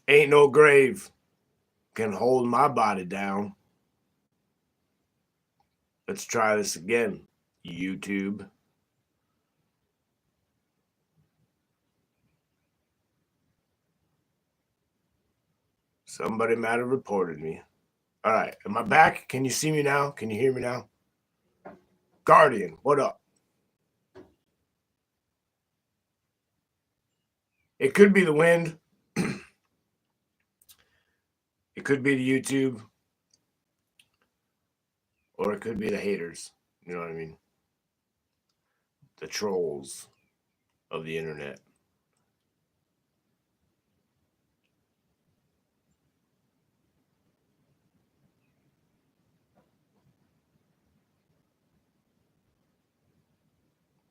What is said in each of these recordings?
Ain't no grave can hold my body down. Let's try this again, YouTube. Somebody might have reported me. All right, am I back? Can you see me now? Can you hear me now? Guardian, what up? It could be the wind. It could be the YouTube. Or it could be the haters. You know what I mean? The trolls of the internet.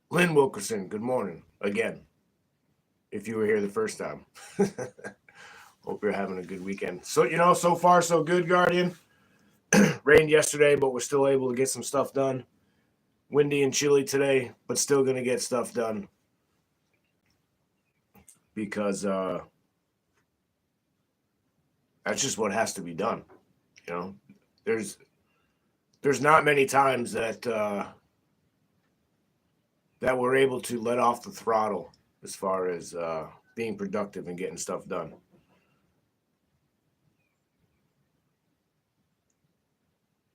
Lynn Wilkerson, good morning again. If you were here the first time. Hope you're having a good weekend. So, so far so good, Guardian. Rained yesterday, but we're still able to get some stuff done. Windy and chilly today, but still going to get stuff done. Because that's just what has to be done. There's not many times that that we're able to let off the throttle as far as being productive and getting stuff done.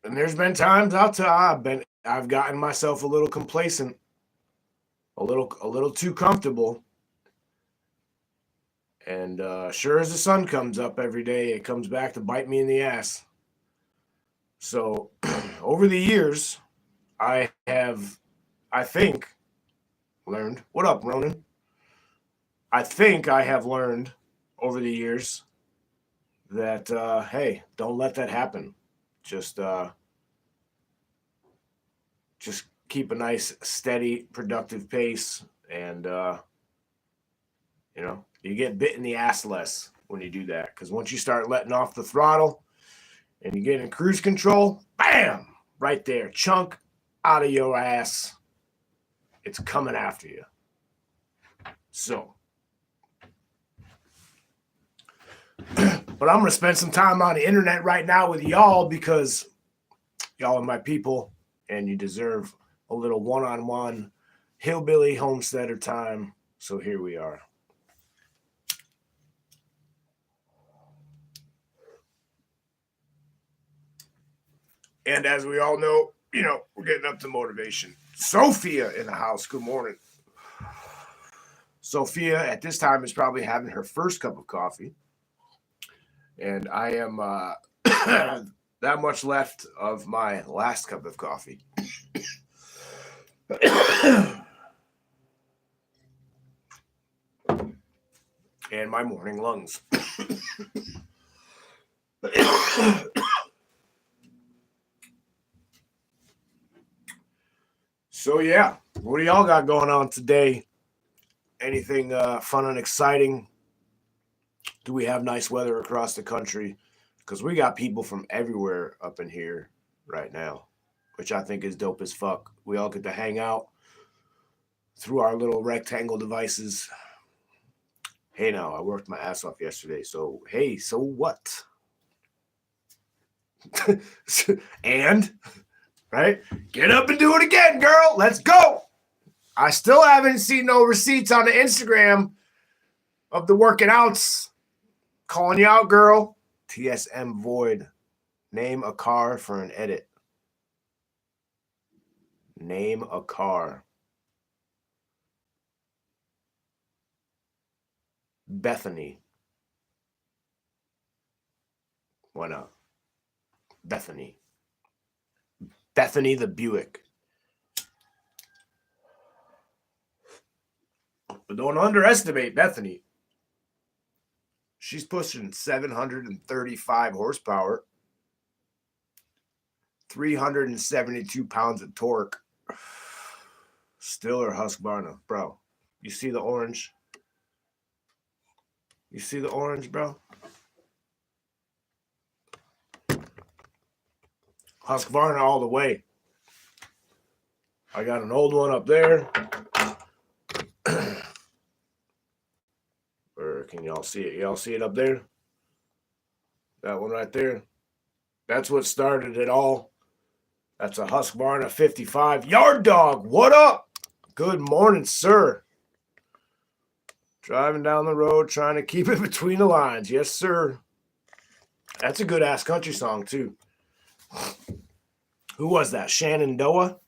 And there's been times I've gotten myself a little complacent, a little too comfortable. And sure as the sun comes up every day, it comes back to bite me in the ass. So over the years, I think, learned. What up, Ronan? I think I have learned over the years that, hey, don't let that happen. Just keep a nice, steady, productive pace, and you get bit in the ass less when you do that. Because once you start letting off the throttle and you get in cruise control, bam, right there, chunk out of your ass. It's coming after you. So, but I'm going to spend some time on the internet right now with y'all because y'all are my people and you deserve a little one-on-one hillbilly homesteader time. So here we are. And as we all know, we're getting up to motivation. Sophia in the house. Good morning. Sophia at this time is probably having her first cup of coffee. And I am that much left of my last cup of coffee. And my morning lungs. So yeah, what do y'all got going on today? Anything fun and exciting? Do we have nice weather across the country? Because we got people from everywhere up in here right now, which I think is dope as fuck. We all get to hang out through our little rectangle devices. Hey, now, I worked my ass off yesterday, so hey, so what? And, right? Get up and do it again, girl. Let's go. I still haven't seen no receipts on the Instagram of the working outs. Calling you out, girl. TSM Void. Name a car for an edit. Name a car. Bethany. Why not? Bethany. Bethany the Buick. But don't underestimate Bethany. She's pushing 735 horsepower, 372 pounds of torque. Still her Husqvarna, bro. You see the orange? You see the orange, bro? Husqvarna all the way. I got an old one up there. Or can y'all see it? Y'all see it up there? That one right there. That's what started it all. That's a Husqvarna 55. Yard Dog, what up? Good morning, sir. Driving down the road, trying to keep it between the lines. Yes, sir. That's a good-ass country song, too. Who was that? Shenandoah?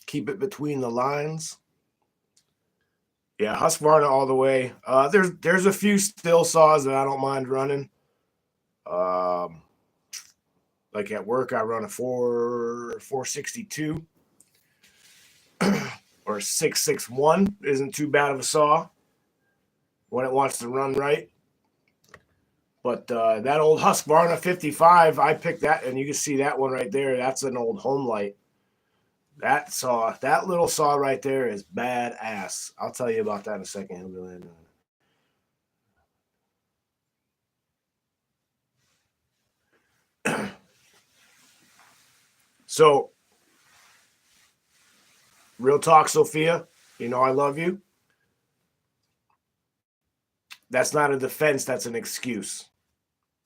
Keep it between the lines. Yeah, Husqvarna all the way. There's a few still saws that I don't mind running. Like at work, I run a 462 or a 661. Isn't too bad of a saw when it wants to run right. But that old Husqvarna 55, I picked that, and you can see that one right there. That's an old Home Light. That little saw right there is badass. I'll tell you about that in a second, Hillbilly. So, real talk, Sophia, you know I love you. That's not a defense, that's an excuse.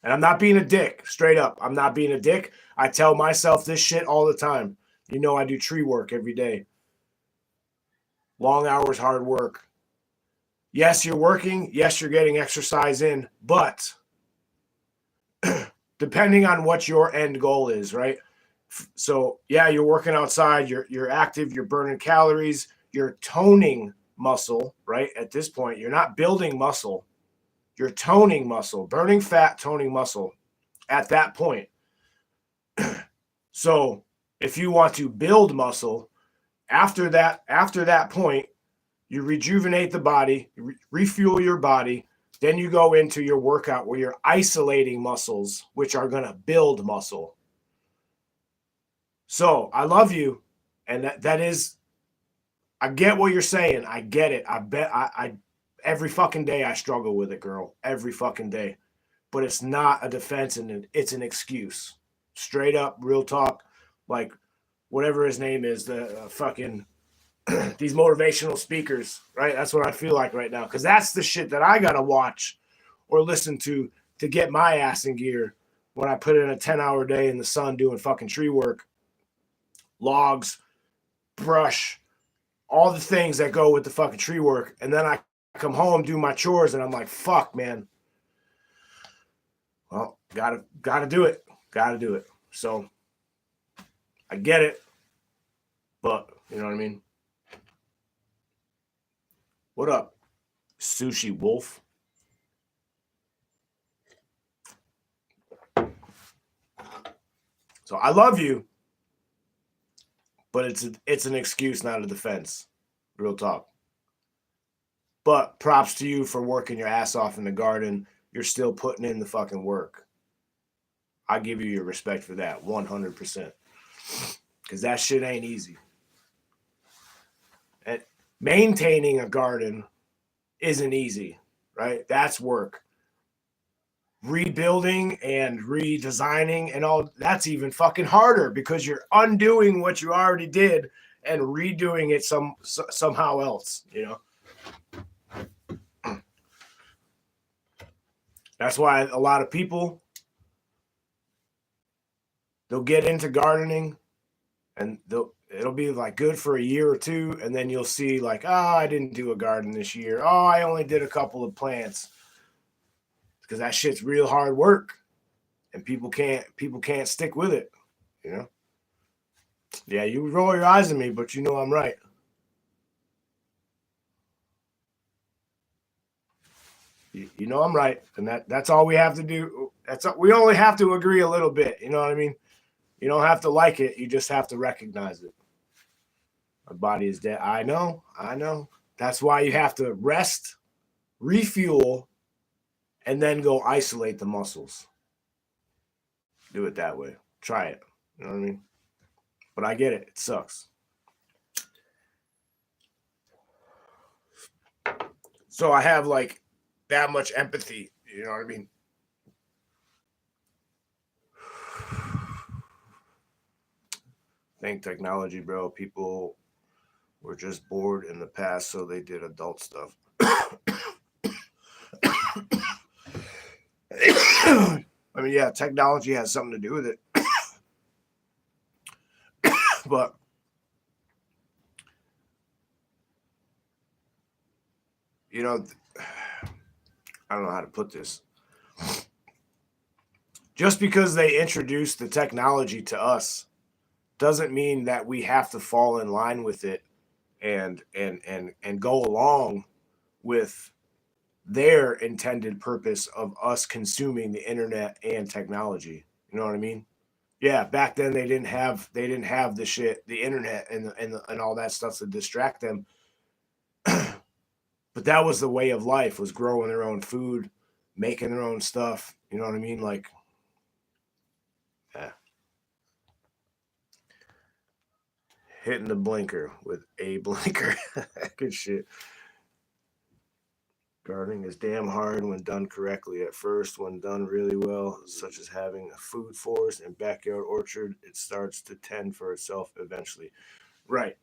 And I'm not being a dick, straight up. I'm not being a dick. I tell myself this shit all the time. You know I do tree work every day. Long hours, hard work. Yes, you're working. Yes, you're getting exercise in. But depending on what your end goal is, right? So, yeah, you're working outside. You're active. You're burning calories. You're toning muscle, right? At this point, you're not building muscle. You're toning muscle, burning fat, toning muscle at that point. So if you want to build muscle, after that point, you rejuvenate the body, refuel your body, then you go into your workout where you're isolating muscles, which are going to build muscle. So I love you. And that is, I get what you're saying. I get it. I bet I every fucking day I struggle with it, girl. Every fucking day. But it's not a defense, and it's an excuse. Straight up, real talk. Like, whatever his name is, the fucking, these motivational speakers, right? That's what I feel like right now. Because that's the shit that I got to watch or listen to get my ass in gear when I put in a 10-hour day in the sun doing fucking tree work. Logs, brush, all the things that go with the fucking tree work. And then I come home, do my chores, and I'm like, fuck, man. Well, gotta do it. Gotta do it. So I get it, but you know what I mean? What up, Sushi Wolf? So I love you, but it's an excuse, not a defense. Real talk. But props to you for working your ass off in the garden. You're still putting in the fucking work. I give you your respect for that, 100%. Because that shit ain't easy. And maintaining a garden isn't easy, right? That's work. Rebuilding and redesigning and all, that's even fucking harder because you're undoing what you already did and redoing it somehow else, you know? That's why a lot of people, they'll get into gardening and it'll be like good for a year or two. And then you'll see like, oh, I didn't do a garden this year. Oh, I only did a couple of plants. Because that shit's real hard work. And people can't stick with it, you know? Yeah, you roll your eyes at me, but you know I'm right. You know I'm right, and that's all we have to do. We only have to agree a little bit. You know what I mean? You don't have to like it. You just have to recognize it. My body is dead. I know. That's why you have to rest, refuel, and then go isolate the muscles. Do it that way. Try it. You know what I mean? But I get it. It sucks. So I have like that much empathy. You know what I mean? Thank technology, bro. People were just bored in the past, so they did adult stuff. I mean, yeah, technology has something to do with it. But you know, I don't know how to put this. Just because they introduced the technology to us doesn't mean that we have to fall in line with it and go along with their intended purpose of us consuming the internet and technology. You know what I mean? Yeah, back then they didn't have the shit, the internet and all that stuff to distract them. But that was the way of life, was growing their own food, making their own stuff. You know what I mean? Like, yeah. Hitting the blinker with a blinker. Good shit. Gardening is damn hard when done correctly. At first, when done really well, such as having a food forest and backyard orchard, it starts to tend for itself eventually. Right.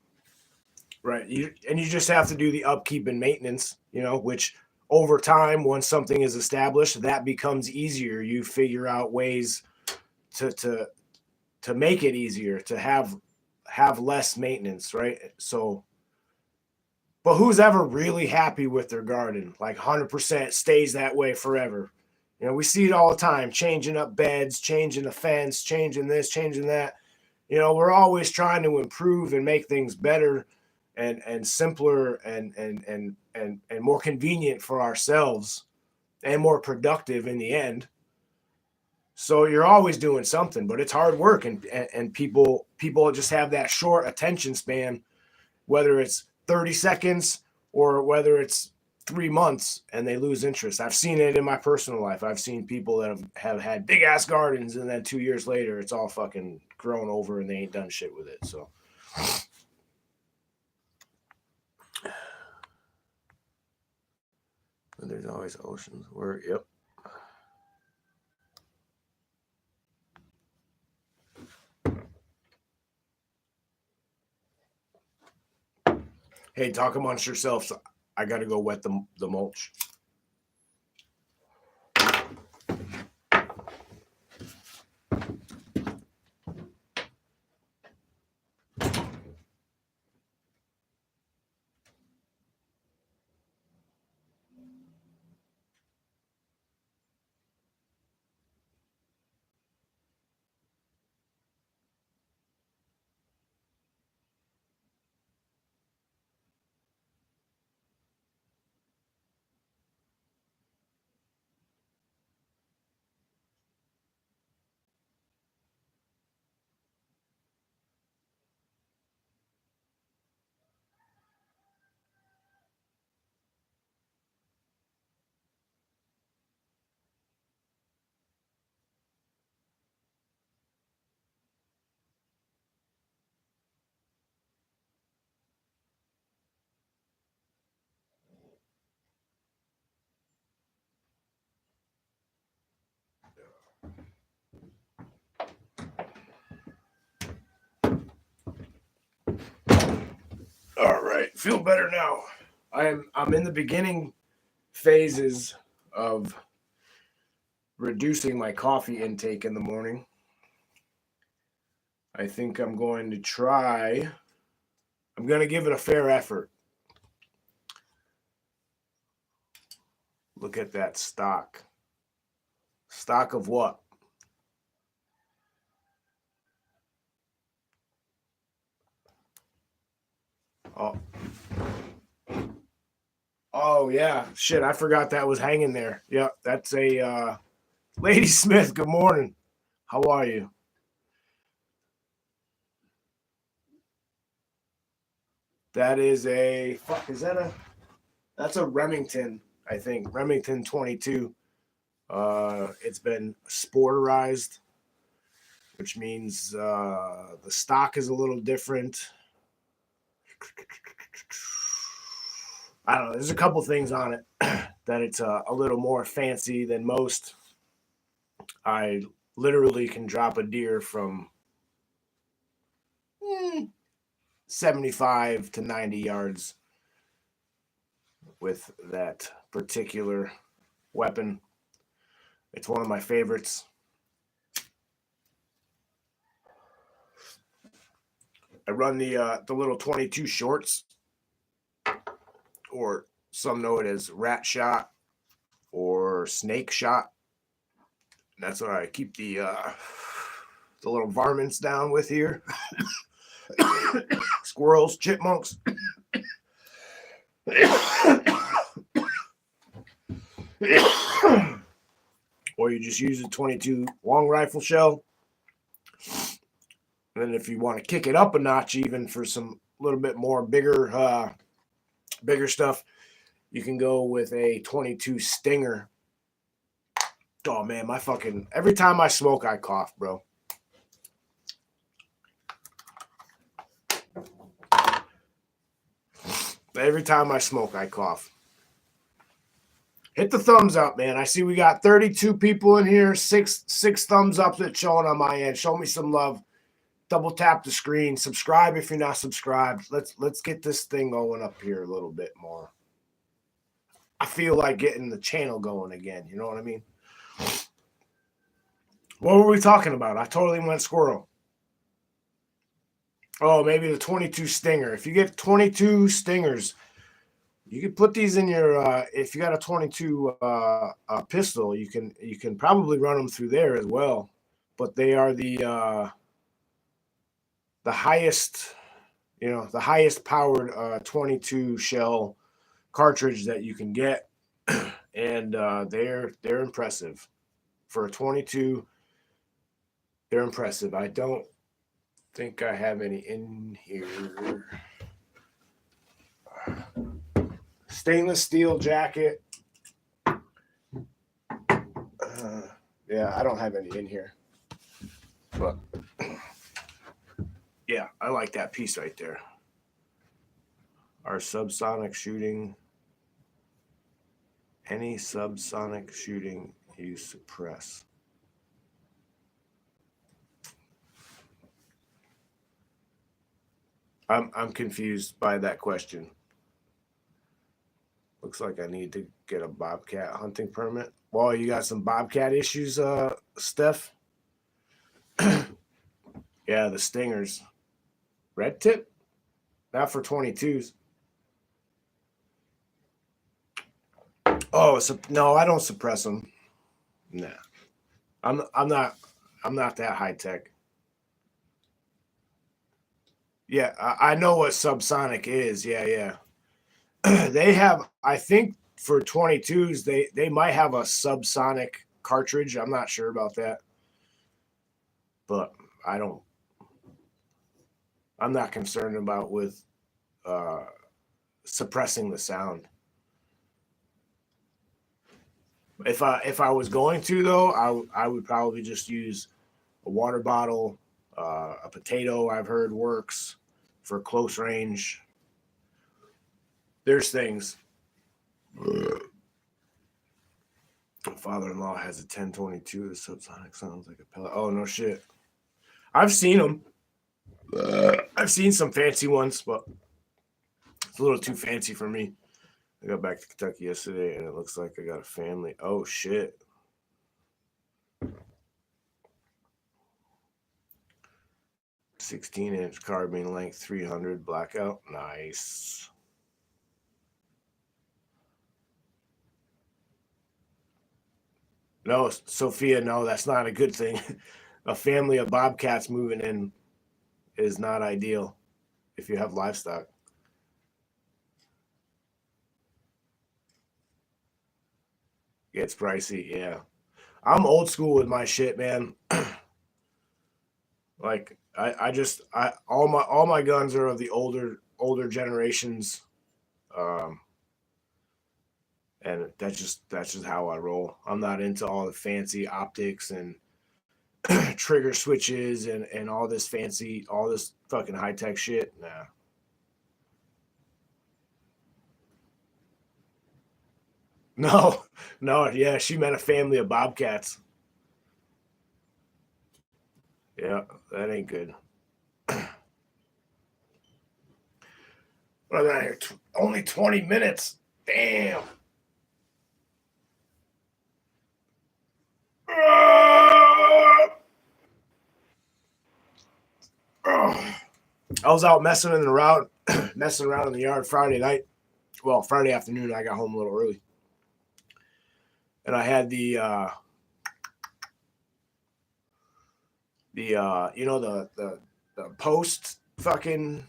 Right. You just have to do the upkeep and maintenance, which over time, once something is established, that becomes easier. You figure out ways to make it easier, to have less maintenance, right? So, but who's ever really happy with their garden? Like 100% stays that way forever. We see it all the time, changing up beds, changing the fence, changing this, changing that. We're always trying to improve and make things better and simpler and more convenient for ourselves and more productive in the end. So you're always doing something, but it's hard work, and people just have that short attention span, whether it's 30 seconds or whether it's 3 months, and they lose interest. I've seen it in my personal life. I've seen people that have had big ass gardens, and then 2 years later it's all fucking grown over and they ain't done shit with it. So but there's always oceans where, yep. Hey, talk amongst yourselves. I got to go wet the mulch. All right, feel better now. I'm in the beginning phases of reducing my coffee intake in the morning. I think I'm going to try. I'm going to give it a fair effort. Look at that stock. Stock of what? Oh. Oh, yeah. Shit, I forgot that was hanging there. Yeah, that's a Lady Smith. Good morning. How are you? That is a that's a Remington, I think. Remington 22. It's been sporterized, which means the stock is a little different. I don't know. There's a couple things on it that it's a little more fancy than most. I literally can drop a deer from 75 to 90 yards with that particular weapon. It's one of my favorites. I run the little 22 shorts, or some know it as rat shot or snake shot. That's what I keep the little varmints down with here. Squirrels, chipmunks. Or you just use a 22 long rifle shell. And then if you want to kick it up a notch, even for some little bit more bigger stuff, you can go with a 22 Stinger. Oh man, every time I smoke, I cough, bro. Every time I smoke, I cough. Hit the thumbs up, man. I see we got 32 people in here. Six thumbs up that's showing on my end. Show me some love. Double tap the screen. Subscribe if you're not subscribed. Let's get this thing going up here a little bit more. I feel like getting the channel going again. You know what I mean? What were we talking about? I totally went squirrel. Oh, maybe the 22 Stinger. If you get 22 Stingers, you can put these in your. If you got a 22 pistol, you can probably run them through there as well. But they are the highest, the highest powered 22 shell cartridge that you can get, and they're impressive for a 22. They're impressive. I don't think I have any in here. Stainless steel jacket. Yeah, I don't have any in here. But yeah, I like that piece right there. Our subsonic shooting. Any subsonic shooting you suppress. I'm confused by that question. Looks like I need to get a bobcat hunting permit. Well, you got some bobcat issues, Steph? Yeah, the Stingers. Red tip? Not for 22s. Oh, no, I don't suppress them. Nah. I'm not that high tech. Yeah, I know what subsonic is. Yeah. They have, I think for 22s, they might have a subsonic cartridge. I'm not sure about that. But I'm not concerned about with suppressing the sound. If I was going to, though, I would probably just use a water bottle, a potato. I've heard works for close range. There's things. My father-in-law has a 1022. The subsonic sounds like a pellet. Oh no shit! I've seen them. I've seen some fancy ones, but it's a little too fancy for me. I got back to Kentucky yesterday, and it looks like I got a family. Oh shit! 16-inch carbine length, 300 blackout. Nice. No, Sophia, no, that's not a good thing. A family of bobcats moving in is not ideal if you have livestock. It's pricey, yeah. I'm old school with my shit, man. Like all my guns are of the older generations. And that's just how I roll. I'm not into all the fancy optics and trigger switches and all this fucking high tech shit. Nah. No, yeah, she meant a family of bobcats. Yeah, that ain't good. What am I here? Only 20 minutes. Damn. I was out messing around in the yard Friday night. Well, Friday afternoon, I got home a little early. And I had the post fucking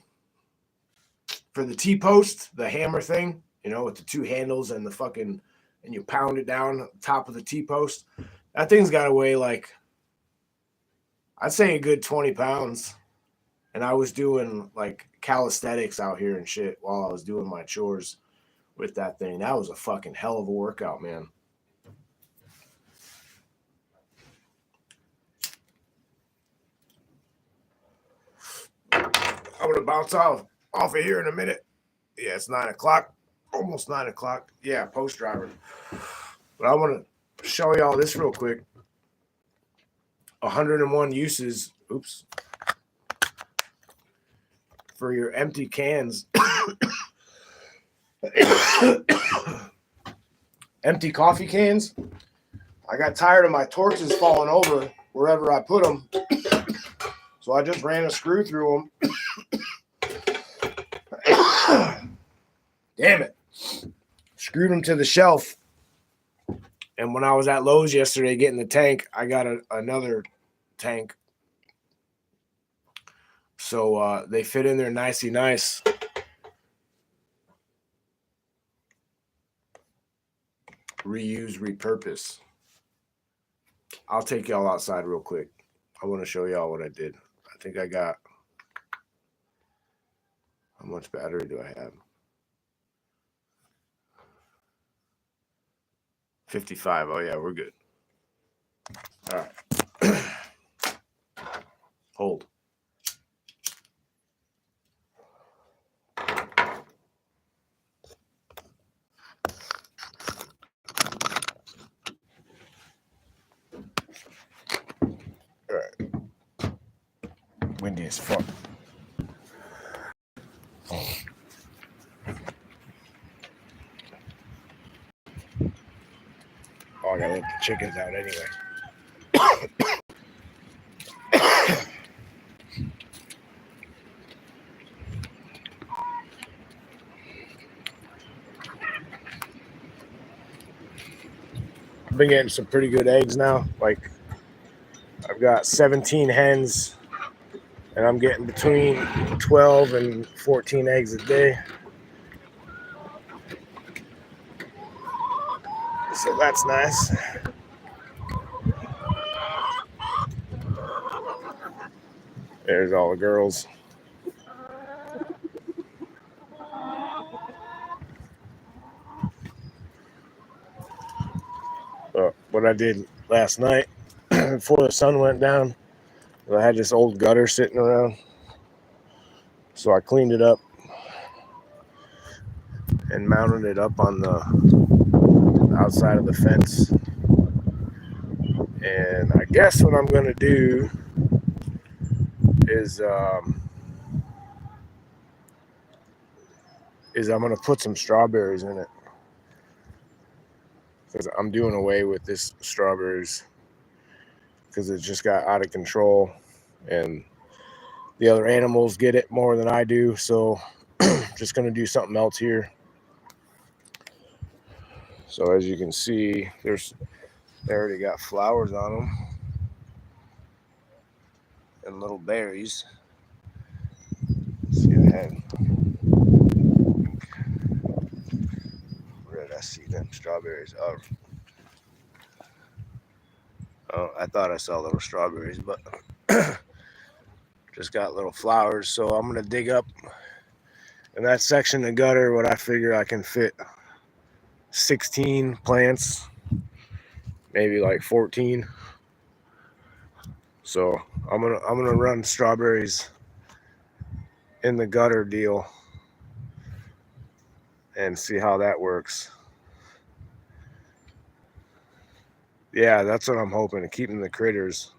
for the T-post, the hammer thing, with the two handles and the fucking, and you pound it down on top of the T-post. That thing's got to weigh like, I'd say a good 20 pounds. And I was doing like calisthenics out here and shit while I was doing my chores with that thing. That was a fucking hell of a workout, man. I'm gonna bounce off of here in a minute. Yeah, it's 9 o'clock, almost 9 o'clock. Yeah, post driver. But I want to show y'all this real quick. 101 uses. Oops. For your empty cans. Empty coffee cans. I got tired of my torches falling over wherever I put them. So I just ran a screw through them. Damn it. Screwed them to the shelf. And when I was at Lowe's yesterday getting the tank, I got another tank. So they fit in there nicey nice. Reuse, repurpose. I'll take y'all outside real quick. I want to show y'all what I did. I think I got... How much battery do I have? 55. Oh, yeah, we're good. All right. Hold. All right. Windy as fuck. Oh, I gotta let the chickens out anyway. I've been getting some pretty good eggs now. Like, I've got 17 hens, and I'm getting between 12 and 14 eggs a day. So that's nice. There's all the girls. What I did last night before the sun went down, I had this old gutter sitting around. So I cleaned it up and mounted it up on the outside of the fence. And I guess what I'm going to do is I'm going to put some strawberries in it. Because I'm doing away with this strawberries because it just got out of control and the other animals get it more than I do. So just going to do something else here. So as you can see, they already got flowers on them and little berries. Let's see, where did I see them strawberries? Oh, I thought I saw little strawberries, but just got little flowers. So I'm going to dig up in that section of gutter what I figure I can fit 16 plants, maybe like 14. So I'm gonna run strawberries in the gutter deal and see how that works. Yeah, that's what I'm hoping, to keep the critters.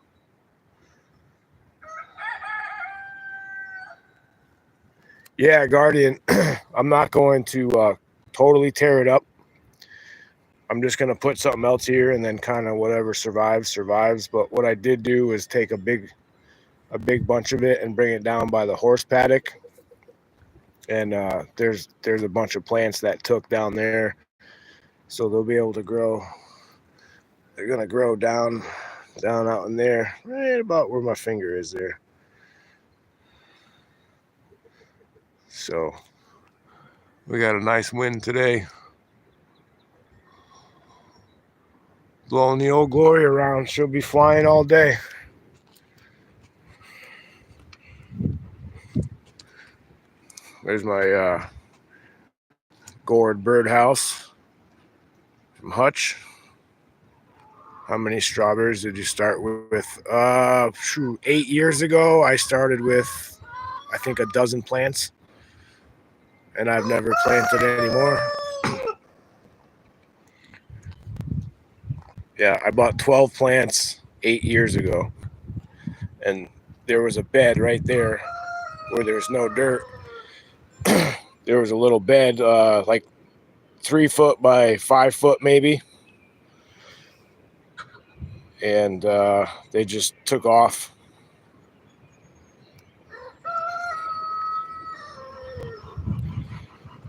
Yeah, Guardian, I'm not going to totally tear it up. I'm just going to put something else here and then kind of whatever survives. But what I did do is take a big a big bunch of it and bring it down by the horse paddock. And there's a bunch of plants that took down there, so they'll be able to grow. They're gonna grow down out in there, right about where my finger is there. So we got a nice wind today, blowing the old Glory around. She'll be flying all day. There's my gourd birdhouse from Hutch. How many strawberries did you start with? 8 years ago, I started with, I think, a dozen plants, and I've never planted anymore. Yeah, I bought 12 plants 8 years ago, and there was a bed right there where there's no dirt. There was a little bed, like 3 foot by 5 foot maybe, and they just took off.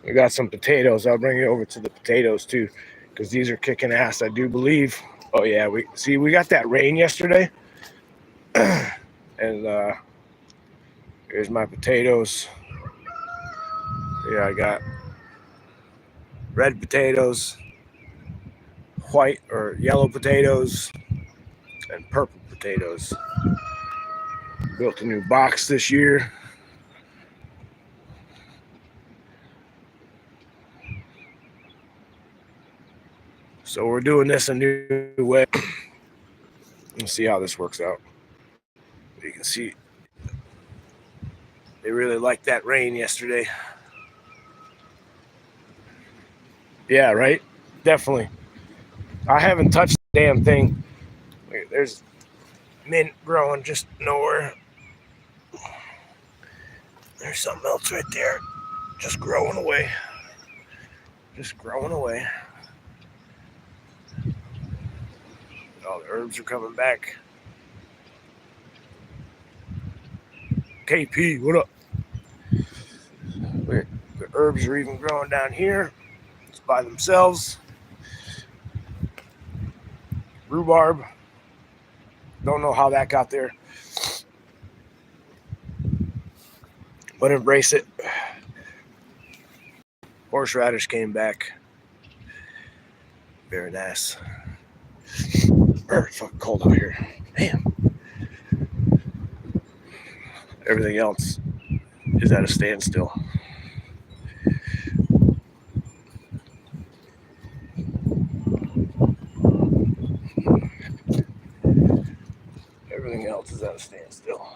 We got some potatoes. I'll bring you over to the potatoes too, because these are kicking ass, I do believe. Oh yeah, we got that rain yesterday, and here's my potatoes. Yeah, I got red potatoes, white or yellow potatoes, and purple potatoes. Built a new box this year. So we're doing this a new way. Let's see how this works out. You can see they really liked that rain yesterday. Yeah, right? Definitely. I haven't touched the damn thing. There's mint growing just nowhere. There's something else right there. Just growing away. Just growing away. All the herbs are coming back. KP, what up? The herbs are even growing down here. It's by themselves. Rhubarb. Don't know how that got there, but embrace it. Horseradish came back. Very nice. It's fucking cold out here. Damn. Everything else is at a standstill. Everything else is at a standstill.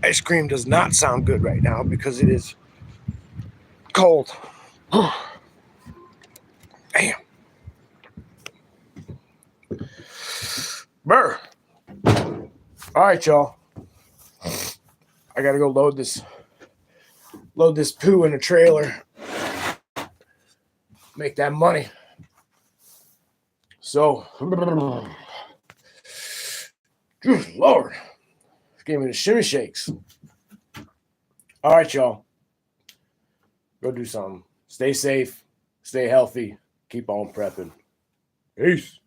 Ice cream does not sound good right now because it is cold. Damn. Brr. All right, y'all. I gotta go load this poo in a trailer. Make that money. So, good Lord. Gave me the shimmy shakes. All right, y'all. Go do something. Stay safe. Stay healthy. Keep on prepping. Peace.